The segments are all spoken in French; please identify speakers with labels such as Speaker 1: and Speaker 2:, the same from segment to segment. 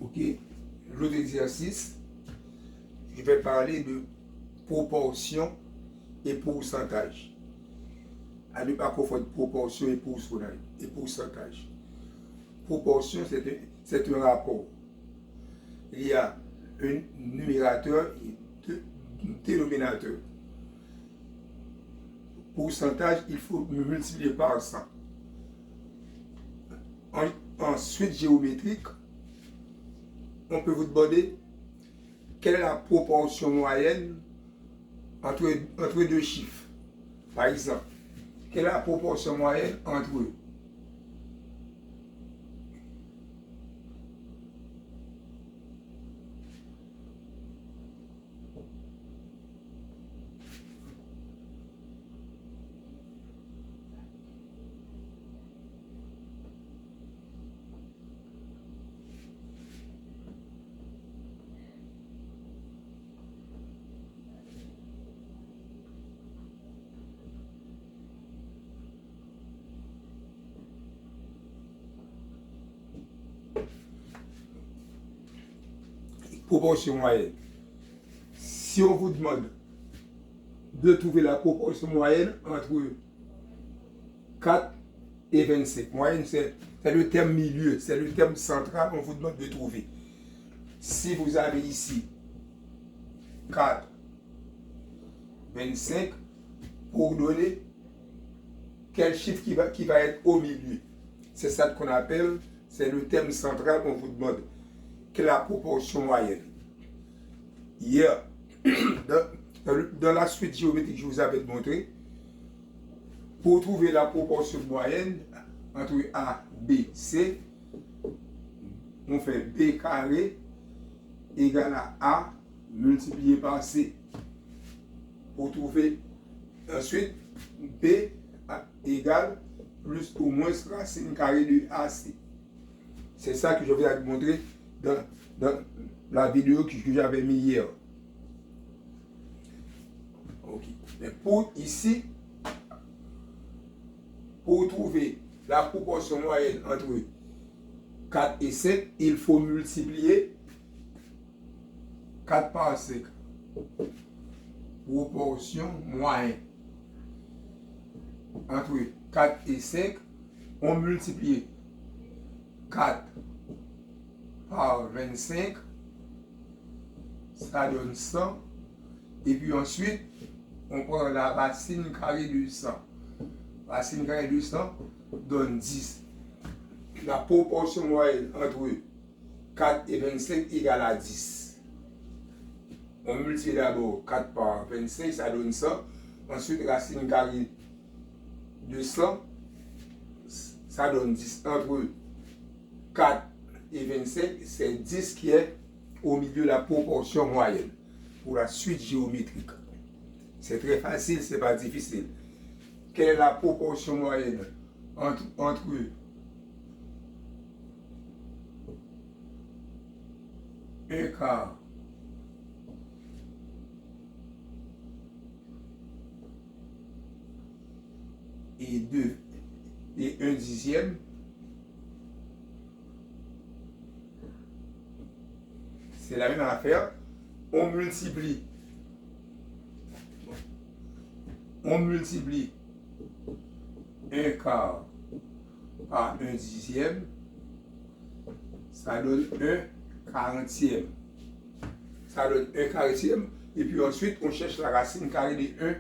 Speaker 1: Ok. L'autre exercice, je vais parler de proportion et pourcentage. À ne pas confondre proportion et pourcentage. Proportion, c'est un rapport. Il y a un numérateur et deux dénominateurs. Pourcentage, il faut multiplier par 100. En suite géométrique, on peut vous demander quelle est la proportion moyenne entre deux chiffres. Par exemple, quelle est la proportion moyenne entre eux? Proportion moyenne. Si on vous demande de trouver la proportion moyenne entre 4 et 25, moyenne c'est le terme milieu, c'est le terme central, on vous demande de trouver. Si vous avez ici 4, 25, pour donner quel chiffre qui va être au milieu. C'est ça qu'on appelle, c'est le terme central qu'on vous demande. Quelle est la proportion moyenne? Hier, dans la suite géométrique que je vous avais montré, pour trouver la proportion moyenne entre A, B, C, on fait B carré égale à A multiplié par C. Pour trouver ensuite B égale plus ou moins racine carrée de AC. C'est ça que je vais vous montrer dans la vidéo que j'avais mis hier. Ok. Mais pour ici, pour trouver la proportion moyenne entre 4 et 5, il faut multiplier 4 par 5. Proportion moyenne. Entre 4 et 5, on multiplie 4 par 25, ça donne 100. Et puis ensuite, on prend la racine carrée de 100. Racine carrée de 100 donne 10. La proportion moyenne entre 4 et 25 égale à 10. On multiplie d'abord 4 par 25, ça donne 100. Ensuite, racine carrée de 100, ça donne 10. Entre 4 et 25, c'est 10 qui est au milieu de la proportion moyenne pour la suite géométrique. C'est très facile, c'est pas difficile. Quelle est la proportion moyenne entre un quart et 2 et 1 dixième? C'est la même affaire. On multiplie 1 quart par 1 dixième, ça donne 1 quarantième. Ça donne 1 quarantième, et puis ensuite on cherche la racine carrée de 1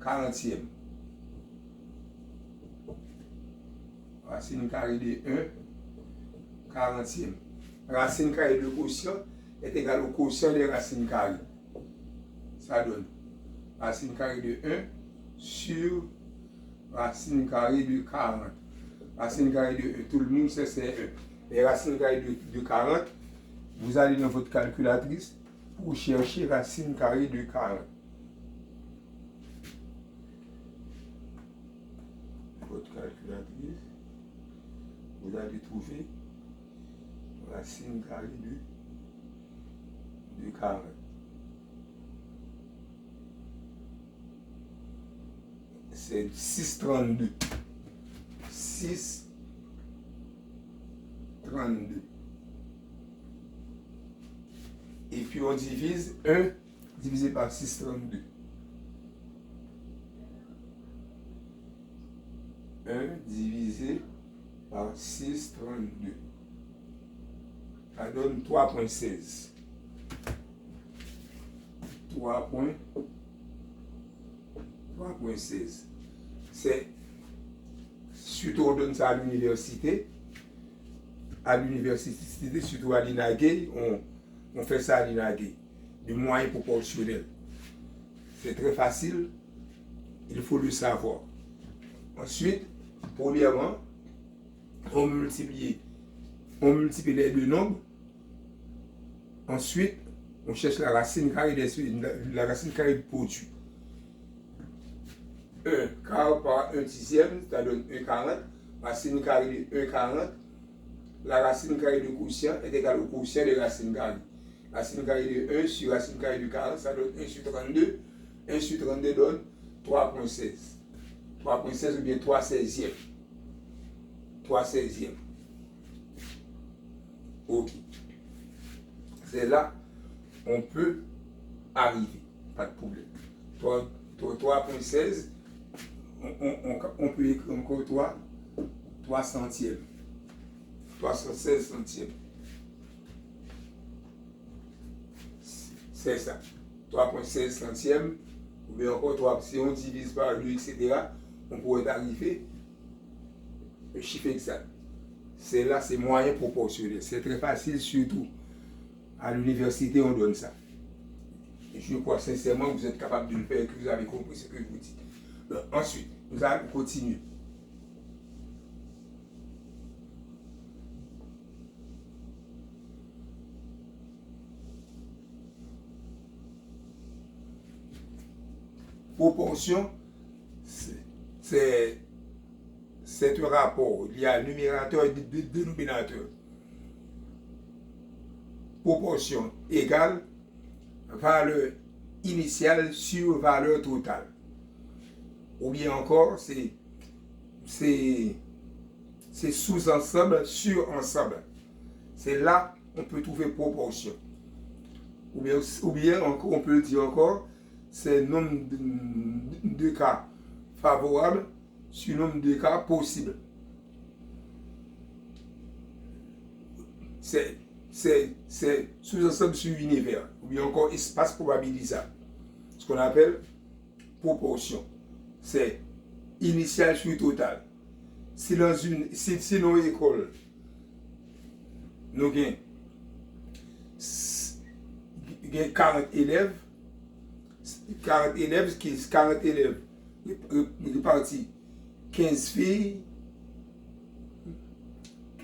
Speaker 1: quarantième. Racine carrée de 1 quarantième. Racine carrée de quotient est égale au quotient des racines carrées. Ça donne racine carrée de 1 sur racine carrée de 40. Racine carrée de 1, tout le monde sait c'est 1. Et racine carrée de 40, vous allez dans votre calculatrice pour chercher racine carrée de 40. Votre calculatrice, vous allez trouver racine carrée de 40. C'est 6,32. 6,32. Et puis on divise 1 divisé par 6,32. 1 divisé par 6,32. Ça donne 3,16. 3,16. C'est surtout on donne ça à l'université. À l'université, surtout à l'INAGUE, on fait ça à l'INAGUE, du moyen proportionnel. C'est très facile, il faut le savoir. Ensuite, premièrement, on multiplie les deux nombres. Ensuite, on cherche la racine carrée du produit. 1 quart par 1 dixième, ça donne 1,40. Racine carrée de 1,40. La racine carrée du quotient est égale au quotient de racine carrée. Racine carrée de 1 sur racine carrée de 40, ça donne 1 sur 32. 1 sur 32 donne 3,16. 3,16 ou bien 3 16e. 3 16e. Ok. C'est là on peut arriver. Pas de problème. 3,16, on peut écrire encore 3 centièmes. 316 centièmes. C'est ça. 3,16 centièmes. Ou bien encore 3, si on divise par 2, etc., on pourrait arriver le chiffre exact. C'est là, c'est moyen proportionnel. C'est très facile, surtout à l'université, on donne ça. Et je crois sincèrement que vous êtes capable de le faire et que vous avez compris ce que je vous dis. Donc, ensuite, nous allons continuer. Proportion, c'est un rapport. Il y a numérateur et dénominateur. Proportion égale valeur initiale sur valeur totale. Ou bien encore, c'est sous-ensemble sur ensemble. C'est là on peut trouver proportion. Ou bien on peut le dire encore, c'est nombre de cas favorables sur nombre de cas possibles. C'est sous-ensemble sur univers, ou bien encore espace probabilisable. Ce qu'on appelle proportion. C'est initial sur total. Si dans une école, nous avons 40 élèves, 40 élèves répartis 15 filles,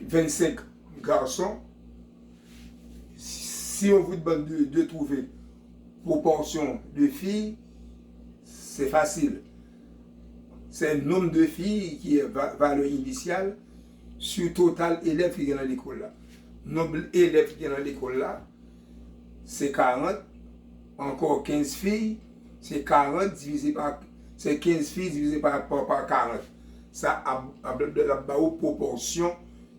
Speaker 1: 25 garçons. Si on vous demande de trouver proportion de filles, c'est facile. C'est le nombre de filles qui est valeur initiale sur total élèves qui sont dans l'école là. Nombre d'élèves qui sont dans l'école là, c'est 40. Encore 15 filles, c'est 40 divisé par. C'est 15 filles divisé par 40. Ça a la proportion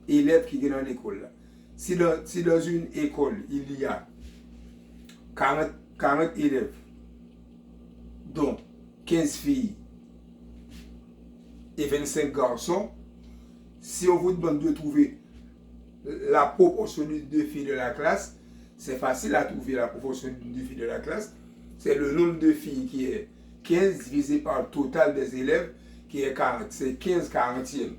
Speaker 1: élèves qui sont dans l'école là. Si dans une école, il y a 40 élèves, dont 15 filles et 25 garçons, si on vous demande de trouver la proportion de filles de la classe, c'est facile à trouver la proportion de filles de la classe. C'est le nombre de filles qui est 15 divisé par le total des élèves qui est 40. C'est 15 40e.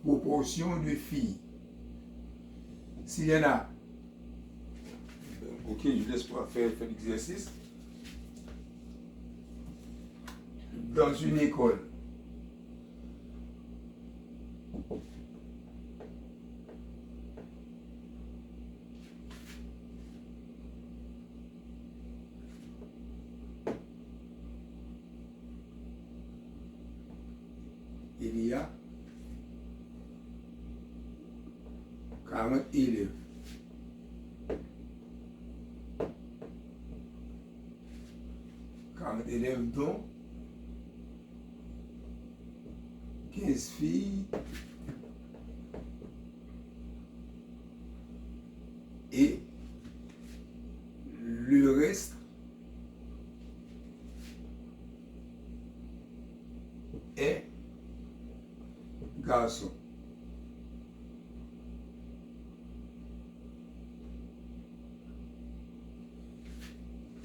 Speaker 1: Proportion de filles. S'il y en a, ok, je laisse pas faire l'exercice. Dans une école, il y a 40 élèves. Élèves dont 15 filles et le reste est garçon.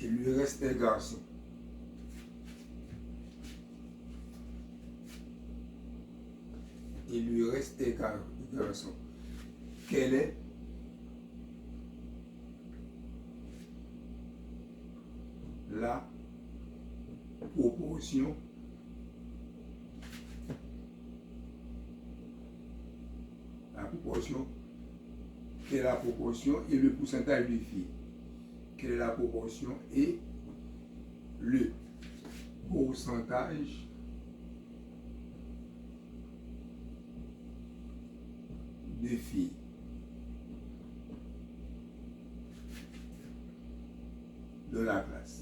Speaker 1: Et le reste est garçon. Et le reste est garçon. Quelle est la proportion quelle est la proportion et le pourcentage de filles? Quelle est la proportion et le pourcentage de filles de la classe?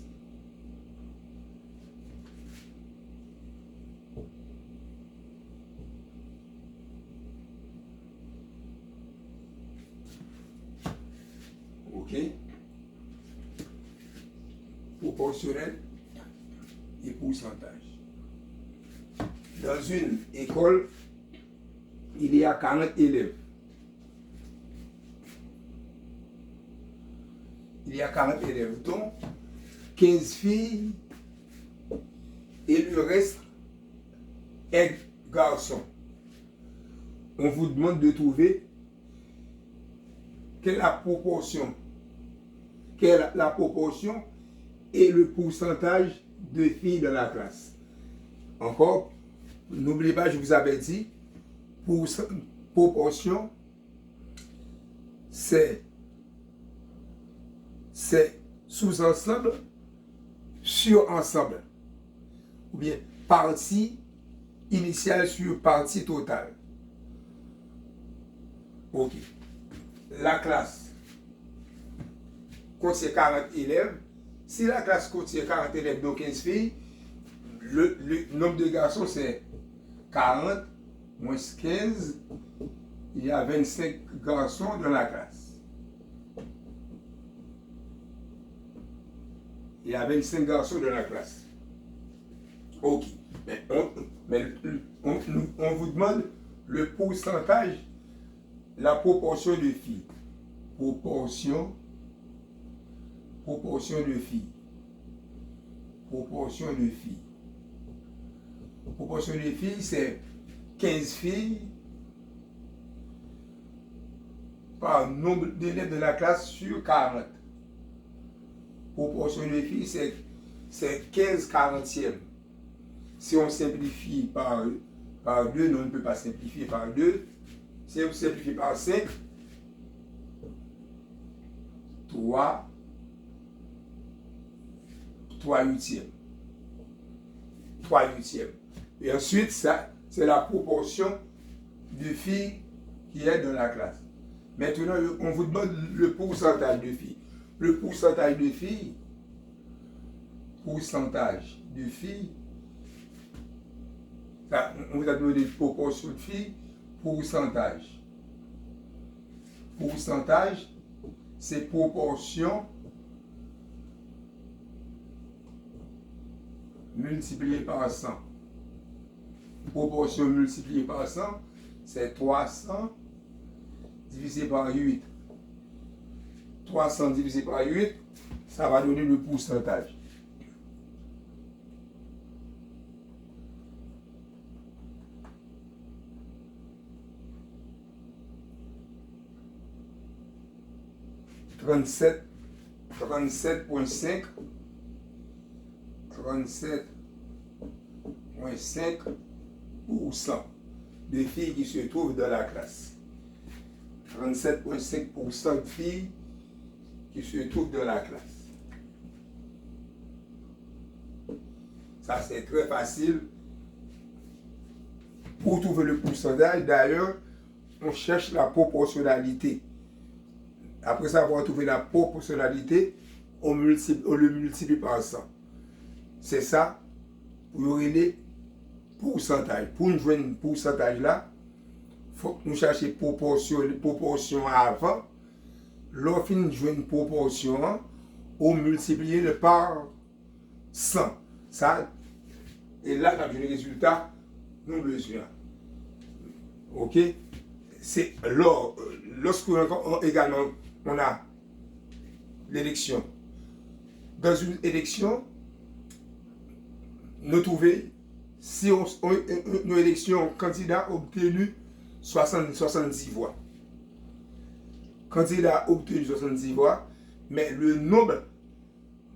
Speaker 1: Ok? Proportionnel et pourcentage. Dans une école, il y a 40 élèves. Il y a 40 élèves, dont 15 filles et le reste est garçon. On vous demande de trouver quelle est la proportion et le pourcentage de filles de la classe. Encore, n'oubliez pas, je vous avais dit, proportion, c'est sous-ensemble sur ensemble. Ou bien partie initiale sur partie totale. Ok. La classe contient 40 élèves. Si la classe contient 40 élèves, donc 15 filles, le nombre de garçons c'est 40 moins 15. Il y a 25 garçons dans la classe. Il y a 25 garçons dans la classe. Ok. Mais on vous demande le pourcentage, la proportion de filles. Proportion de filles. Proportion de filles. Proportion de filles, c'est 15 filles par nombre d'élèves de la classe sur 40. Proportion de filles, c'est 15 quarantièmes. Si on simplifie par 2, non, on ne peut pas simplifier par 2. Si on simplifie par 5, 3 huitièmes. 3 huitièmes. Et ensuite, ça, c'est la proportion de filles qui est dans la classe. Maintenant, on vous demande le pourcentage de filles. Le pourcentage de filles, ça, on vous a donné proportion de filles, pourcentage. Pourcentage, c'est proportion multiplié par 100. Proportion multipliée par 100, c'est 300 divisé par 8. 300 divisé par 8, ça va donner le pourcentage. « 37,5 de filles qui se trouvent dans la classe. 37,5% de filles qui se trouvent dans la classe. Ça, c'est très facile. Pour trouver le pourcentage, d'ailleurs, on cherche la proportionnalité. Après avoir trouvé la proportionnalité, on le multiplie par 100. C'est ça, pour les pourcentages. Pour nous jouer un pourcentage là, il faut que nous cherchions proportion avant. l'on fin jouer une proportion, on multiplie le par 100. Ça, et là, dans le résultat, nous besoin. Ok? C'est lorsque également on a l'élection. Dans une élection, nous trouvons, si une élection, un candidat a obtenu 70 voix. Candidat a obtenu 70 voix, mais le nombre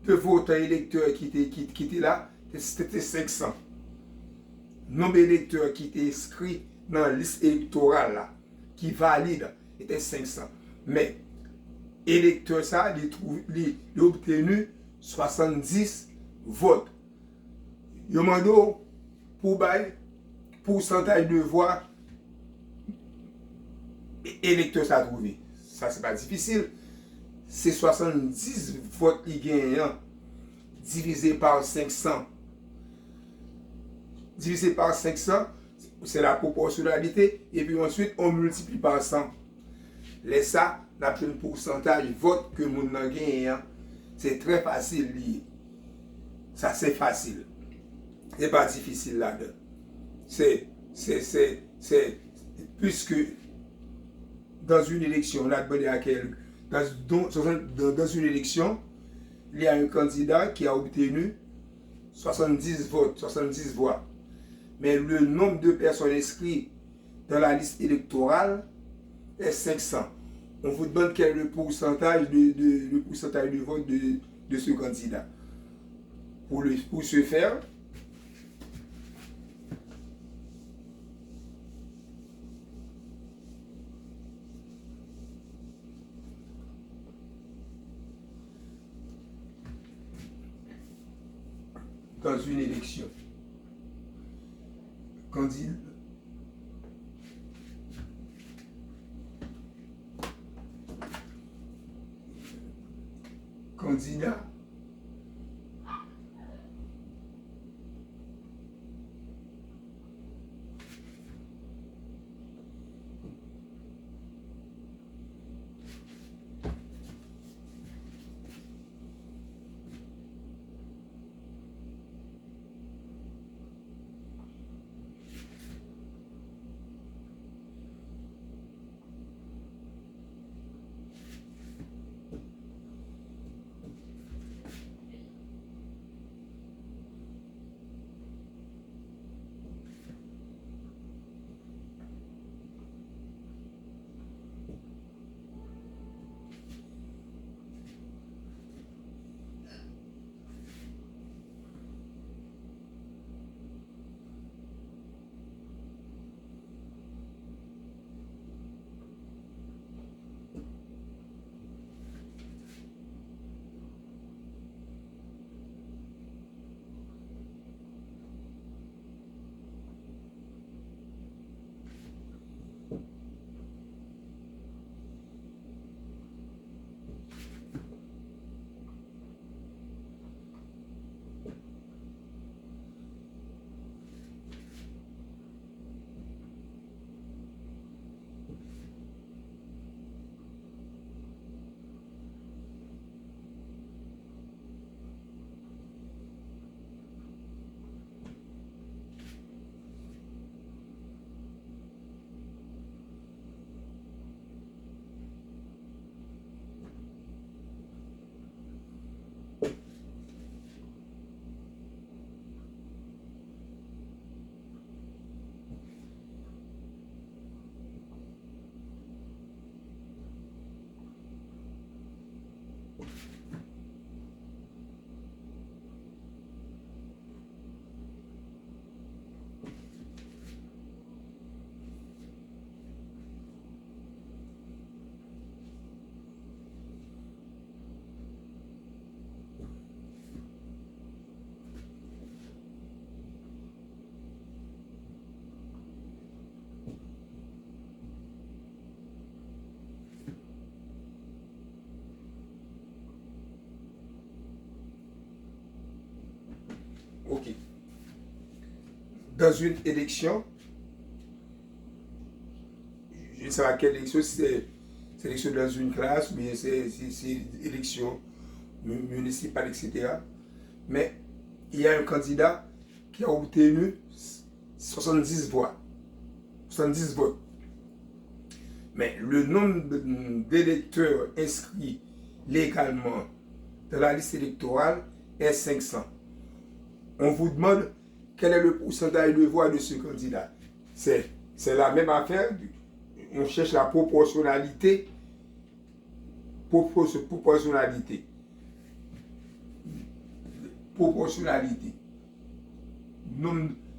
Speaker 1: de votants électeurs qui étaient là, c'était 500. Le nombre d'électeurs qui étaient inscrits dans la liste électorale là, qui valide, était 500. Mais électeur ça, il a obtenu 70 votes. Il demande pour bail pourcentage de voix électeur ça a trouvé. Ça, c'est pas difficile. C'est 70 votes qui gagnent divisé par 500. Divisé par 500, c'est la proportionnalité. Et puis ensuite, on multiplie par 100. Les ça, on a un pourcentage de vote que mon gagne. C'est très facile lié. Ça, c'est facile. C'est pas difficile là-dedans. Puisque dans une élection, on a demandé à quel. Dans une élection, il y a un candidat qui a obtenu 70 votes, 70 voix. Mais le nombre de personnes inscrites dans la liste électorale est 500. On vous demande quel est le pourcentage de vote de ce candidat. Pour ce faire, dans une élection, candidat ok. Dans une élection, je ne sais pas quelle élection, c'est c'est élection dans une classe, ou bien c'est élection municipale, etc. Mais il y a un candidat qui a obtenu 70 voix, 70 votes. Mais le nombre d'électeurs inscrits légalement dans la liste électorale est 500. On vous demande quel est le pourcentage de voix de ce candidat. C'est la même affaire. On cherche la proportionnalité. Proportionnalité.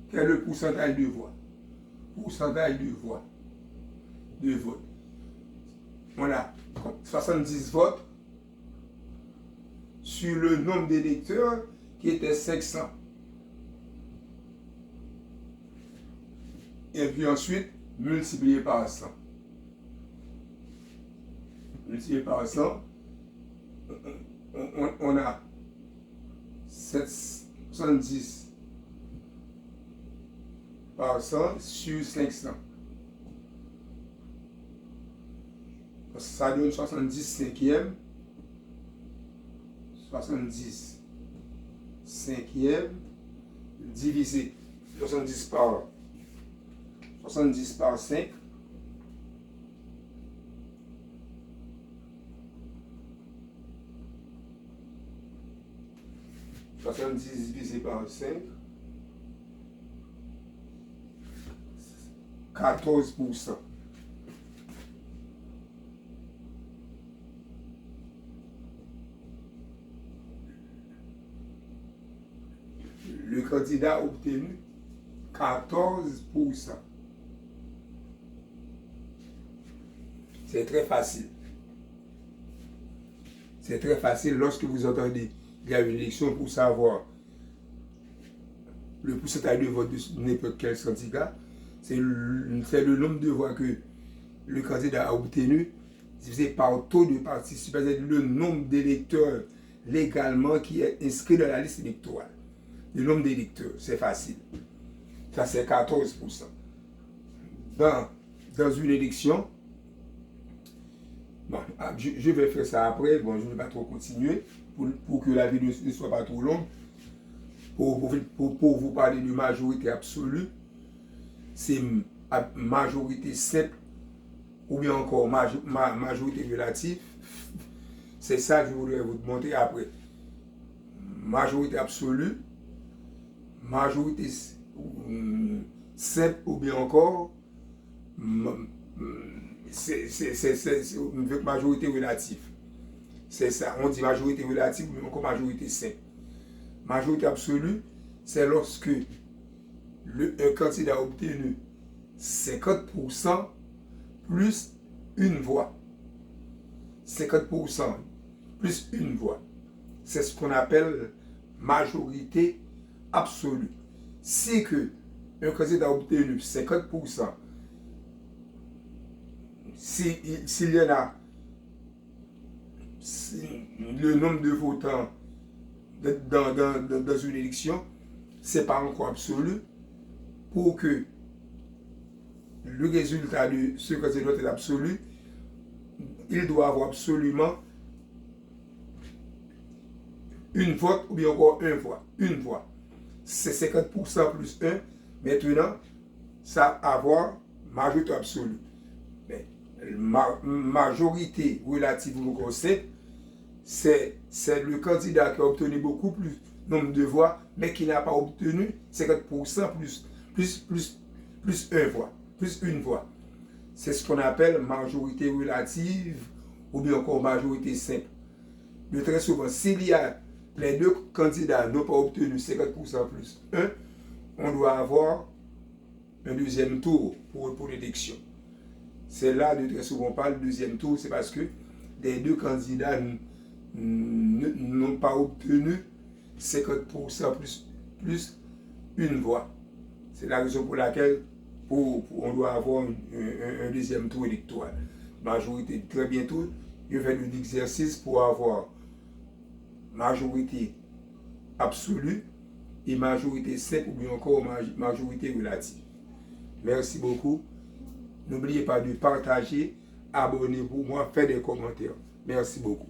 Speaker 1: Quel est le pourcentage de voix? Pourcentage de voix. De vote. On a 70 votes sur le nombre d'électeurs qui était 500. Et puis ensuite, multiplié par 100. Multiplié par 100, on a 70 par 100 sur 500. Ça donne 70 cinquièmes. 70 cinquièmes divisé 70 par 5. « 70 divisé par 5, 14%. Le candidat a obtenu 14%. C'est très facile. C'est très facile lorsque vous entendez il y a une élection pour savoir le pourcentage de vote de n'importe quel candidat. C'est le nombre de voix que le candidat a obtenu divisé par le taux de participation, c'est le nombre d'électeurs légalement qui est inscrit dans la liste électorale. Le nombre d'électeurs, c'est facile. Ça, c'est 14%. Dans une élection, bon, je vais faire ça après, bon, je ne vais pas trop continuer pour que la vidéo ne soit pas trop longue. Pour vous parler de majorité absolue, c'est majorité simple ou bien encore majorité relative. C'est ça que je voudrais vous montrer après. Majorité absolue, majorité simple ou bien encore majorité relative. C'est ça, on dit majorité relative ou bien encore majorité simple. Majorité absolue, c'est lorsque un candidat a obtenu 50% plus une voix. 50% plus une voix. C'est ce qu'on appelle majorité absolue. Si un candidat a obtenu 50%, s'il y en a le nombre de votants dans une élection, ce n'est pas encore absolu. Pour que le résultat de ce candidat doit être absolu, il doit avoir absolument une vote ou bien encore une voix. C'est 50% plus 1. Maintenant, ça va avoir majorité absolue. Mais majorité relative ou encore simple, c'est le candidat qui a obtenu beaucoup plus nombre de voix, mais qui n'a pas obtenu 50% plus une voix. C'est ce qu'on appelle majorité relative ou bien encore majorité simple. Mais très souvent, s'il y a les deux candidats n'ont pas obtenu 50% plus 1, on doit avoir un deuxième tour pour l'élection. C'est là de très souvent on parle de deuxième tour, c'est parce que les deux candidats n'ont pas obtenu 50% plus une voix. C'est la raison pour laquelle on doit avoir un deuxième tour électoral. Majorité, très bientôt, je vais faire l'exercice pour avoir majorité absolue et majorité simple ou bien encore majorité relative. Merci beaucoup. N'oubliez pas de partager, abonnez-vous, moi, faites des commentaires. Merci beaucoup.